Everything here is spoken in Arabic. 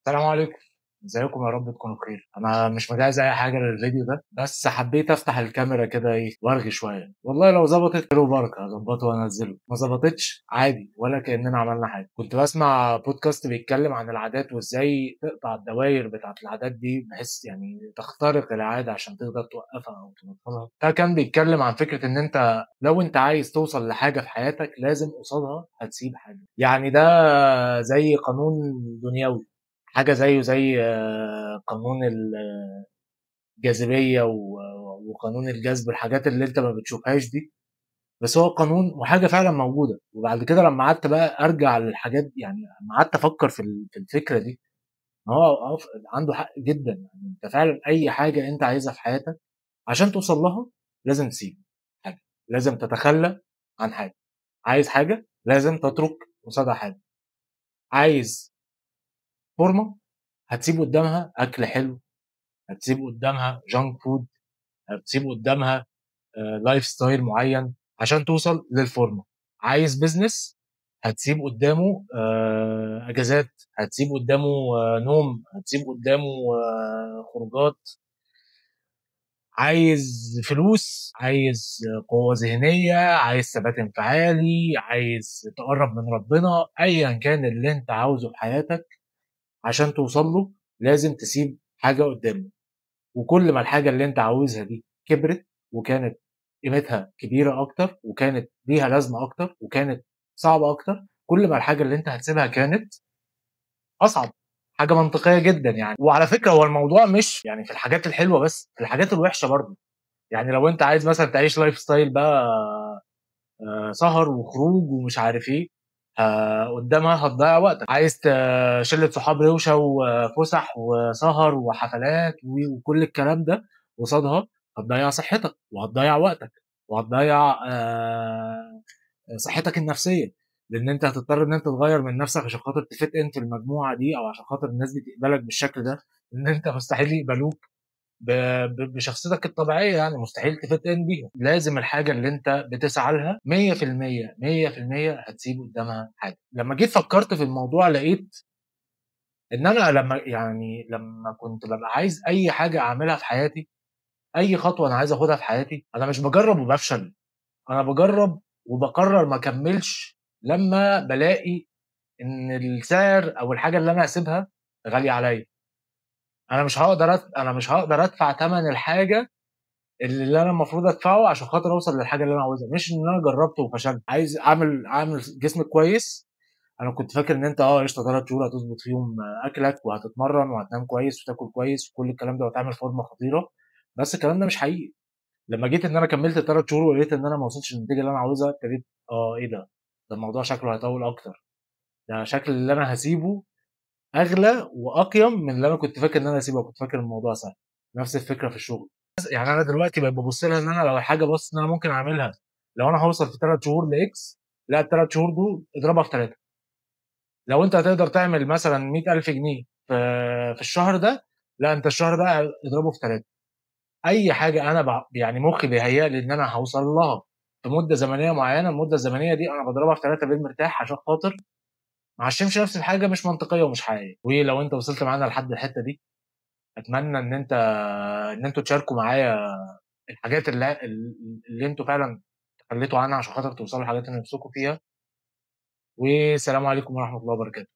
السلام عليكم. ازيكم؟ يا رب تكونوا بخير. انا مش مجهز اي حاجه للفيديو ده، بس حبيت افتح الكاميرا كده وارغي شويه. والله لو ظبطت خير وبركه هظبطه وانزله، ما ظبطتش عادي ولا كاننا عملنا حاجه. كنت بسمع بودكاست بيتكلم عن العادات وازاي تقطع الدوائر بتاعت العادات دي، بحيث يعني تخترق العاده عشان تقدر توقفها او تبطلها. ده كان بيتكلم عن فكره ان انت لو انت عايز توصل لحاجه في حياتك لازم قصادها هتسيب حاجه. يعني ده زي قانون دنيوي، حاجة زيه زي قانون الجاذبية وقانون الجذب، الحاجات اللي انت ما بتشوفهاش دي، بس هو قانون وحاجة فعلا موجودة. وبعد كده لما قعدت بقى ارجع للحاجات دي، يعني لما قعدت افكر في الفكرة دي، ما هو عنده حق جدا. يعني انت فعلا اي حاجة انت عايزها في حياتك عشان توصل لها لازم تسيب حاجة، لازم تتخلى عن حاجة. عايز حاجة لازم تترك قصادها حاجة. عايز فورمة، هتسيب قدامها اكل حلو، هتسيب قدامها جانك فود، هتسيب قدامها لايف ستايل معين عشان توصل للفورمه. عايز بيزنس، هتسيب قدامه اجازات، هتسيب قدامه نوم، هتسيب قدامه خروجات. عايز فلوس، عايز قوة ذهنية، عايز ثبات انفعالي، عايز تقرب من ربنا، ايا كان اللي انت عاوزه في حياتك عشان توصل له لازم تسيب حاجة قدامه. وكل ما الحاجة اللي انت عاوزها دي كبرت وكانت قيمتها كبيرة اكتر وكانت ليها لازمة اكتر وكانت صعبة اكتر، كل ما الحاجة اللي انت هتسيبها كانت اصعب. حاجة منطقية جدا يعني. وعلى فكرة هو الموضوع مش يعني في الحاجات الحلوة بس، في الحاجات الوحشة برضه. يعني لو انت عايز مثلا تعيش لايف ستايل بقى سهر وخروج ومش عارف ايه، قدامها هتضيع وقتك. عايز شلة صحاب روشة وفسح وسهر وحفلات وكل الكلام ده، قصادها هتضيع صحتك وهتضيع وقتك وهتضيع صحتك النفسية. لان انت هتضطر ان انت تغير من نفسك عشان خاطر تفت انت المجموعة دي، او عشان خاطر الناس دي تقبلك بالشكل ده. ان انت مستحيل يقبلوك بشخصيتك الطبيعية. يعني مستحيل تفت ان بيها. لازم الحاجة اللي انت بتسعى لها 100% 100% هتسيب قدامها حاجة. لما جيت فكرت في الموضوع لقيت ان انا لما كنت ببقى عايز اي حاجة اعملها في حياتي، اي خطوة انا عايز اخدها في حياتي، انا مش بجرب وبفشل، انا بجرب وبقرر ما اكملش لما بلاقي ان السعر او الحاجة اللي انا هسيبها غالية عليا. انا مش هقدر ادفع ثمن الحاجة اللي انا المفروض ادفعه عشان خاطر اوصل للحاجه اللي انا عاوزها. مش ان انا جربت وفشلت. عايز اعمل جسم كويس. انا كنت فاكر ان انت قشطه 3 شهور هتظبط فيهم اكلك وهتتمرن وهتنام كويس وتاكل كويس وكل الكلام ده وهتعمل فورمه خطيره، بس الكلام ده مش حقيقي. لما جيت ان انا كملت ال3 شهور ولقيت ان انا ما وصلتش للنتيجه اللي انا عاوزها، ابتديت ايه ده الموضوع شكله هيطول اكتر. ده شكل اللي انا هسيبه اغلى واقيم من اللي انا كنت فاكر ان انا هسيبه. كنت فاكر الموضوع سهل. نفس الفكره في الشغل. يعني انا دلوقتي بقيت ببص لها ان انا لو حاجه بص ان انا ممكن اعملها، لو انا هوصل في 3 شهور لاكس، لا ال3 شهور دول اضربها في 3. لو انت هتقدر تعمل مثلا 100000 جنيه في الشهر ده، لا انت الشهر ده اضربه في 3. اي حاجه انا يعني مخي بيهيأ لي ان انا هوصل لها في مده زمنيه معينه، المده الزمنيه دي انا بضربها في 3 بالمرتاح عشان خاطر ما اعشمش نفس الحاجه مش منطقيه ومش حقيقيه. ولو انت وصلت معانا لحد الحته دي، اتمنى ان انتوا تشاركوا معايا الحاجات اللي انتوا فعلا تخليتوا عنها عشان خاطر توصلوا للحاجات اللي نفسكم فيها. والسلام عليكم ورحمه الله وبركاته.